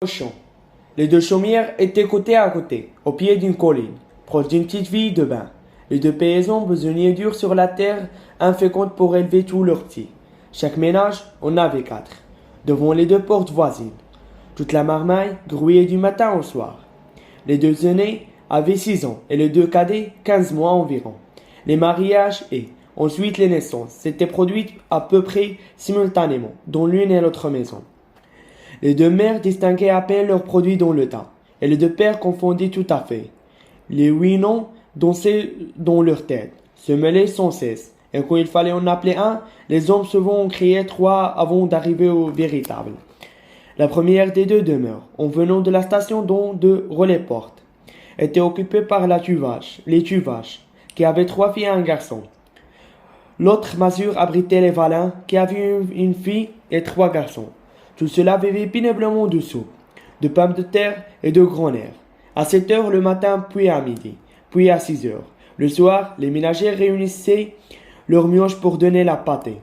Champ. Les deux chaumières étaient côté à côté, au pied d'une colline, proche d'une petite ville de bain. Les deux paysans besognaient dur sur la terre inféconde pour élever tous leurs petits. Chaque ménage en avait 4, devant les deux portes voisines. Toute la marmaille grouillait du matin au soir. Les deux aînés avaient 6 ans et les deux cadets 15 mois environ. Les mariages et ensuite les naissances s'étaient produites à peu près simultanément, dans l'une et l'autre maison. Les deux mères distinguaient à peine leurs produits dans le tas, et les deux pères confondaient tout à fait. Les 8 noms dansaient dans leur tête, se mêlaient sans cesse, et quand il fallait en appeler un, les hommes souvent en criaient 3 avant d'arriver au véritable. La première des deux demeures, en venant de la station dont de Relais-Porte, était occupée par les Tuvaches, qui avaient 3 filles et un garçon. L'autre masure abritait les Valins, qui avaient une fille et 3 garçons. Tout cela vivait péniblement de soupe, de pommes de terre et de grands nerfs. À 7 heures le matin, puis à midi, puis à 6 heures. Le soir, les ménagères réunissaient leurs mioches pour donner la pâtée.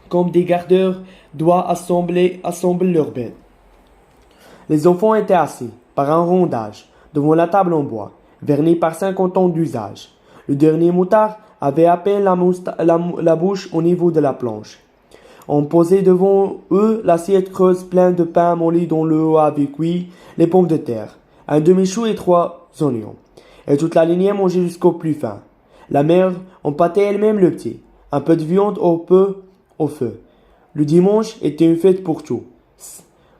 Comme des gardeurs doivent assembler leurs bêtes. Les enfants étaient assis, par un rondage, devant la table en bois, vernie par 50 ans d'usage. Le dernier moutard avait à peine la bouche au niveau de la planche. On posait devant eux l'assiette creuse pleine de pain molli dont le haut avait cuit, les pommes de terre, un demi-chou et 3 oignons. Et toute la lignée mangeait jusqu'au plus fin. La mère empâtait elle-même le petit, un peu de viande au feu. Le dimanche était une fête pour tout.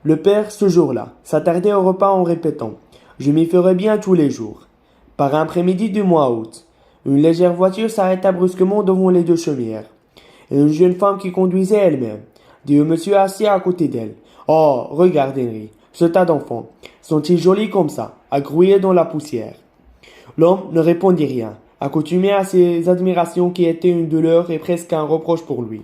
Le père, ce jour-là, s'attardait au repas en répétant « Je m'y ferai bien tous les jours ». Par un après-midi du mois août, une légère voiture s'arrêta brusquement devant les deux chaumières. Et une jeune femme qui conduisait elle-même, dit au monsieur assis à côté d'elle. « Oh, regarde Henri, ce tas d'enfants. Sont-ils jolis comme ça, à grouiller dans la poussière ?» L'homme ne répondit rien, accoutumé à ces admirations qui étaient une douleur et presque un reproche pour lui.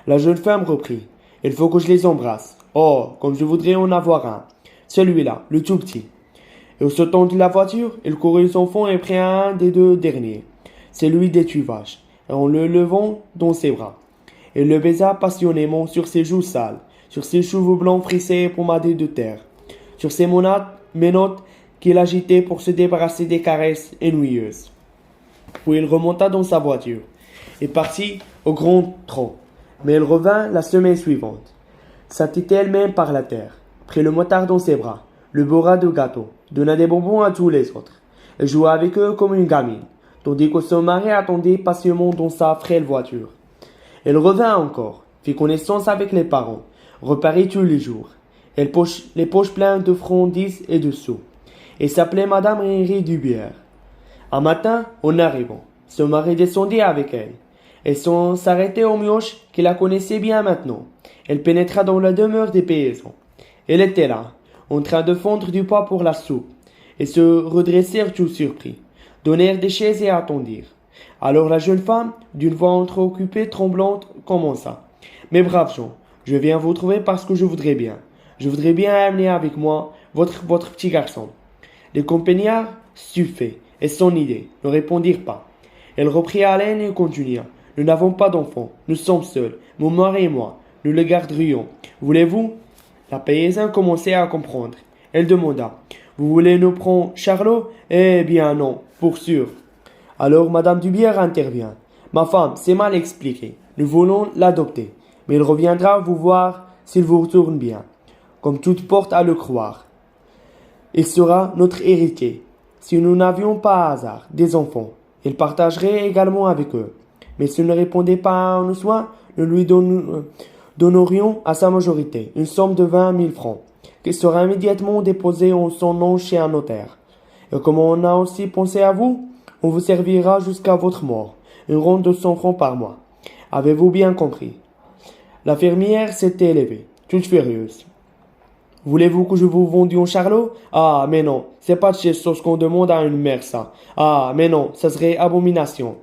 La jeune femme reprit. « Il faut que je les embrasse. Oh, comme je voudrais en avoir un. Celui-là, le tout petit. » Et au sautant de la voiture, il courut son fond et prit un des deux derniers, celui des Tuvaches, en le levant dans ses bras. Il le baisa passionnément sur ses joues sales, sur ses cheveux blancs frissés et pommadés de terre, sur ses menottes qu'il agitait pour se débarrasser des caresses ennuyeuses. Puis il remonta dans sa voiture et partit au grand trot. Mais il revint la semaine suivante, s'attitait elle-même par la terre, prit le motard dans ses bras, le bourra de gâteaux, donna des bonbons à tous les autres, et joua avec eux comme une gamine, tandis que son mari attendait patiemment dans sa frêle voiture. Elle revint encore, fit connaissance avec les parents, reparut tous les jours, les poches pleines de friandises et de sous, et s'appelait Madame Henri Dubière. Un matin, en arrivant, son mari descendit avec elle, et sans s'arrêter aux mioches qui la connaissaient bien maintenant, elle pénétra dans la demeure des paysans. Elle était là, en train de fondre du pois pour la soupe, et se redressèrent tout surpris, donnèrent des chaises et attendirent. Alors la jeune femme, d'une voix entreoccupée, tremblante, commença. « Mes braves gens, je viens vous trouver parce que je voudrais bien. Je voudrais bien amener avec moi votre petit garçon. » Les compagnards, stupéfaits et sans idée, ne répondirent pas. Elle reprit haleine et continua. « Nous n'avons pas d'enfants, nous sommes seuls, mon mari et moi, nous le garderions. Voulez-vous » La paysanne commençait à comprendre. Elle demanda. « Vous voulez nous prendre Charlot ?»« Eh bien non, pour sûr. » Alors Madame Dubière intervient. « Ma femme, c'est mal expliqué. Nous voulons l'adopter. Mais il reviendra vous voir s'il vous retourne bien. Comme toute porte à le croire. Il sera notre héritier. Si nous n'avions pas à hasard des enfants, il partagerait également avec eux. Mais s'il ne répondait pas à nos soins, nous lui donnerions à sa majorité une somme de 20 000 francs, qui sera immédiatement déposée en son nom chez un notaire. Et comme on a aussi pensé à vous, on vous servira jusqu'à votre mort, une rente de 100 francs par mois. Avez-vous bien compris ?» La fermière s'était élevée, toute furieuse. « Voulez-vous que je vous vendions Charlot ? Ah, mais non, c'est pas de chez sauce qu'on demande à une mère, ça. Ah, mais non, ça serait abomination. »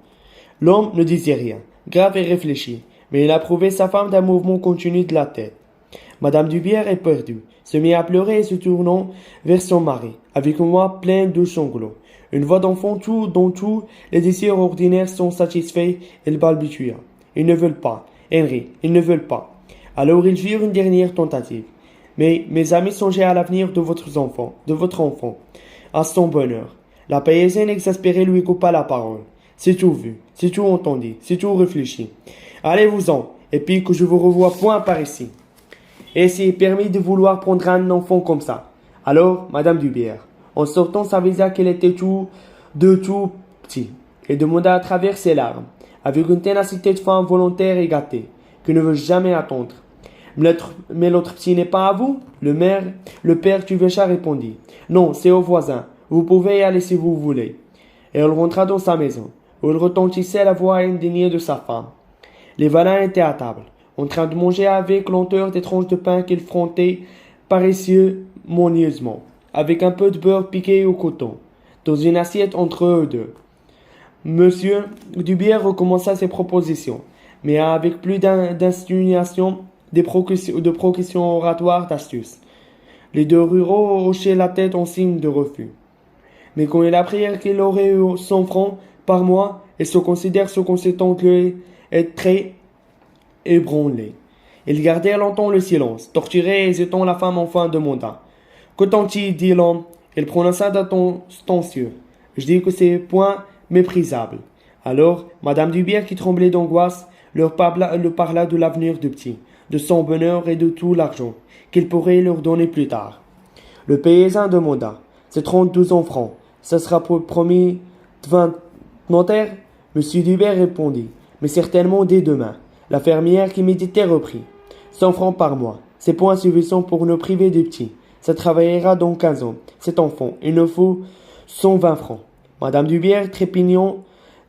L'homme ne disait rien, grave et réfléchi, mais il approuvait sa femme d'un mouvement continu de la tête. Madame Dubière, éperdue, se mit à pleurer et se tournant vers son mari, avec une voix pleine de sanglots. Une voix d'enfant dont tous les désirs ordinaires sont satisfaits, elle balbutia. « Ils ne veulent pas, Henri, ils ne veulent pas. » Alors ils firent une dernière tentative. Mais mes amis songeaient à l'avenir de votre enfant, à son bonheur. La paysanne exaspérée lui coupa la parole. C'est tout vu, c'est tout entendu, c'est tout réfléchi. Allez-vous-en, et puis que je vous revoie point par ici. Et c'est permis de vouloir prendre un enfant comme ça. Alors, Madame Dubière, en sortant, s'avisa qu'elle était tout petit, et demanda à travers ses larmes, avec une ténacité de femme volontaire et gâtée, qui ne veut jamais attendre. Mais l'autre petit n'est pas à vous? Le père Tuvesha répondit. Non, c'est au voisin. Vous pouvez y aller si vous voulez. Et elle rentra dans sa maison, où il retentissait la voix indignée de sa femme. Les Valins étaient à table, en train de manger avec lenteur des tranches de pain qu'ils frontaient parcimonieusement, avec un peu de beurre piqué au coton, dans une assiette entre eux deux. Monsieur Dubière recommença ses propositions, mais avec plus d'insinuation, de progression oratoire, d'astuce. Les deux ruraux hochaient la tête en signe de refus. Mais quand il apprirent qu'il aurait eu 100 francs par mois, ils se considèrent ce conséquent et très ébranlés. Ils gardèrent longtemps le silence, torturés et hésitant. La femme enfin demanda. Qu'entend-il, dit l'homme? Il prononça d'un ton silencieux. Je dis que c'est point méprisable. Alors, Madame Dubière, qui tremblait d'angoisse, leur parla de l'avenir du petit, de son bonheur et de tout l'argent qu'il pourrait leur donner plus tard. Le paysan demanda. C'est 32 francs. Ça sera promis devant notaire? Monsieur Dubière répondit. Mais certainement dès demain. La fermière qui méditait reprit. 100 francs par mois. C'est point suffisant pour nous priver du petit. Ça travaillera dans 15 ans. Cet enfant, il nous faut 120 francs. Madame Dubière, trépignant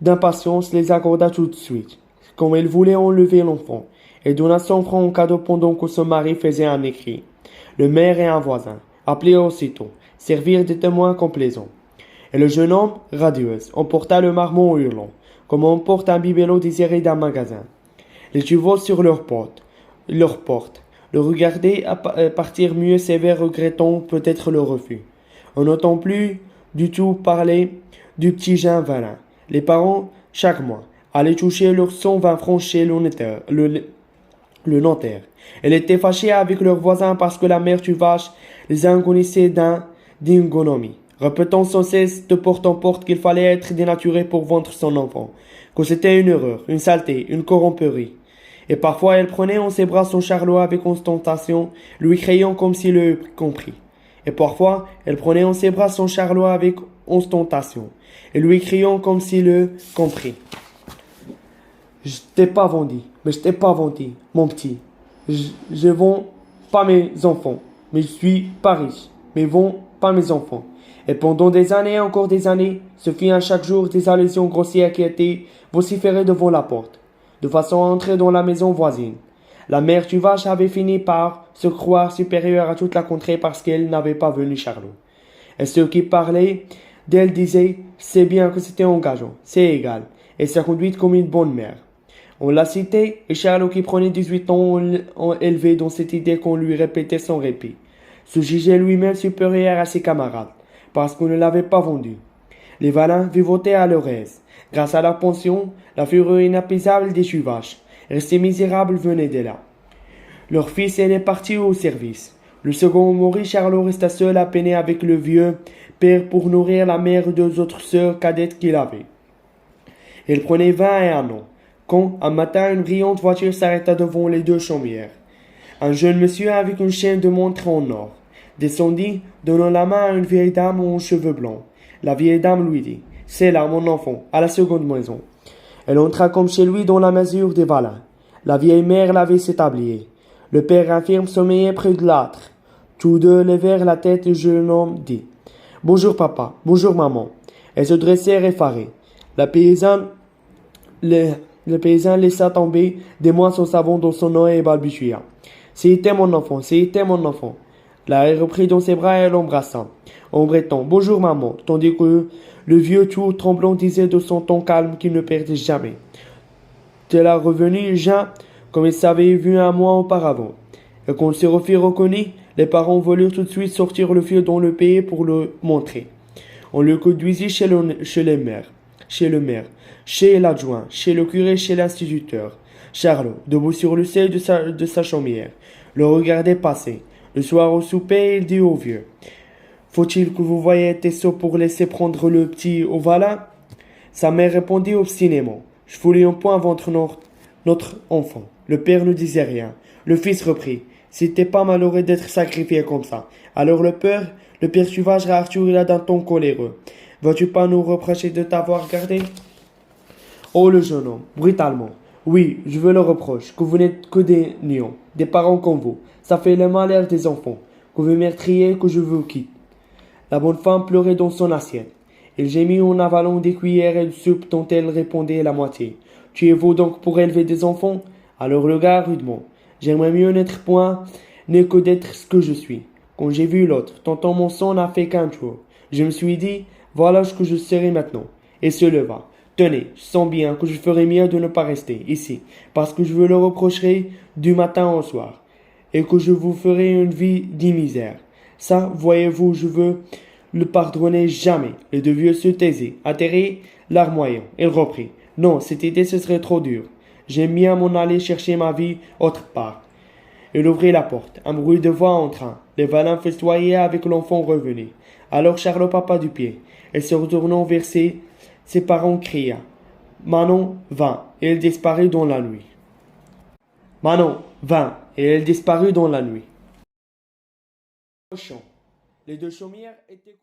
d'impatience, les accorda tout de suite. Comme elle voulait enlever l'enfant, elle donna 100 francs en cadeau pendant que son mari faisait un écrit. Le maire et un voisin, appelés aussitôt, servirent de témoins complaisants. Et le jeune homme, radieuse, emporta le marmot en hurlant, comme on emporte un bibelot désiré d'un magasin. Les chevaux sur leur porte, le regardaient partir mieux sévère, regrettant peut-être le refus. On n'entend plus du tout parler du petit Jean Valin. Les parents, chaque mois, allaient toucher leurs 120 francs chez le notaire. Elle était fâchée avec leurs voisins parce que la mère Tuvache les engonissait d'ingonomie, répétant sans cesse de porte en porte qu'il fallait être dénaturé pour vendre son enfant, que c'était une erreur, une saleté, une corromperie. Et parfois elle prenait en ses bras son charlot avec ostentation, lui criant comme s'il l'eût compris. Et parfois elle prenait en ses bras son charlot avec ostentation, et lui criant comme s'il l'eût compris. Je t'ai pas vendu, mais je t'ai pas vendu, mon petit. Je vends pas mes enfants, mais je suis pas riche, mais vends pas mes enfants. Et pendant des années et encore des années, ce fut à chaque jour des allusions grossières qui étaient vociférées devant la porte, de façon à entrer dans la maison voisine. La mère Tuvache avait fini par se croire supérieure à toute la contrée parce qu'elle n'avait pas venu Charlot. Et ceux qui parlaient d'elle disaient, c'est bien que c'était engageant, c'est égal, et s'est conduite comme une bonne mère. On l'a cité, et Charlot, qui prenait 18 ans, élevé dans cette idée qu'on lui répétait sans répit, se jugeait lui-même supérieur à ses camarades, parce qu'on ne l'avait pas vendu. Les Valins vivotaient à leur aise. Grâce à leur pension, la fureur inapaisable des Tuvaches, restés misérables, venait de là. Leur fils aîné partit au service. Le second mourit, Charlot resta seul à peiner avec le vieux père pour nourrir la mère et deux autres sœurs cadettes qu'il avait. Il prenait 21 ans, quand, un matin, une brillante voiture s'arrêta devant les deux chaumières. Un jeune monsieur avec une chaîne de montre en or descendit, donnant la main à une vieille dame aux cheveux blancs. La vieille dame lui dit, « C'est là, mon enfant, à la seconde maison. » Elle entra comme chez lui dans la masure des Valins. La vieille mère l'avait s'établir. Le père infirme sommeillait près de l'âtre. Tous deux levèrent la tête et le jeune homme dit, « Bonjour papa, bonjour maman. » Elles se dressèrent effarées. Le paysan laissa tomber des mois son savon dans son oeil et balbutia. « C'était mon enfant, c'était mon enfant. » La reprit dans ses bras et l'embrassa, en breton, « Bonjour maman », tandis que le vieux tout tremblant disait de son ton calme qu'il ne perdait jamais. « T'es là revenu, Jean, comme il s'avait vu un mois auparavant. » Et quand il se refit reconnu, les parents voulurent tout de suite sortir le vieux dans le pays pour le montrer. On le conduisit chez le maire, chez l'adjoint, chez le curé, chez l'instituteur. Charlot, debout sur le seuil de sa chaumière, le regardait passer, Le soir au souper, il dit au vieux: faut-il que vous voyiez tes sots pour laisser prendre le petit au valin? Sa mère répondit obstinément: je voulais un point vendre notre enfant. Le père ne disait rien. Le fils reprit: c'était pas malheureux d'être sacrifié comme ça. Alors le père suivage à Arthur, il a d'un ton coléreux: vas-tu pas nous reprocher de t'avoir gardé? Oh, le jeune homme, brutalement: oui, je veux le reproche, que vous n'êtes que des nions, des parents comme vous. Ça fait le malheur des enfants, que vous meurtriez, que je vous quitte. La bonne femme pleurait dans son assiette. Il gémit en avalant des cuillères de soupe dont elle répondait la moitié. Tuez-vous donc pour élever des enfants? Alors le gars rudement: j'aimerais mieux n'être point né que d'être ce que je suis. Quand j'ai vu l'autre, tonton mon sang n'a fait qu'un jour. Je me suis dit: voilà ce que je serai maintenant. Et se leva. Tenez, je sens bien que je ferais mieux de ne pas rester ici, parce que je vous le reprocherai du matin au soir, et que je vous ferai une vie de misère. Ça, voyez-vous, je veux le pardonner jamais. Le deux vieux se taisait, atterré, larmoyant. Il reprit: non, cette idée ce serait trop dur. J'aime bien m'en aller chercher ma vie autre part. Il ouvrit la porte. Un bruit de voix entra. Les valins festoyaient avec l'enfant revenu. Alors Charles papa du pied, et se retournant vers ses parents, cria: Manon vint, et elle disparut dans la nuit. Manon vint, et elle disparut dans la nuit. Au champ. Les deux chaumières étaient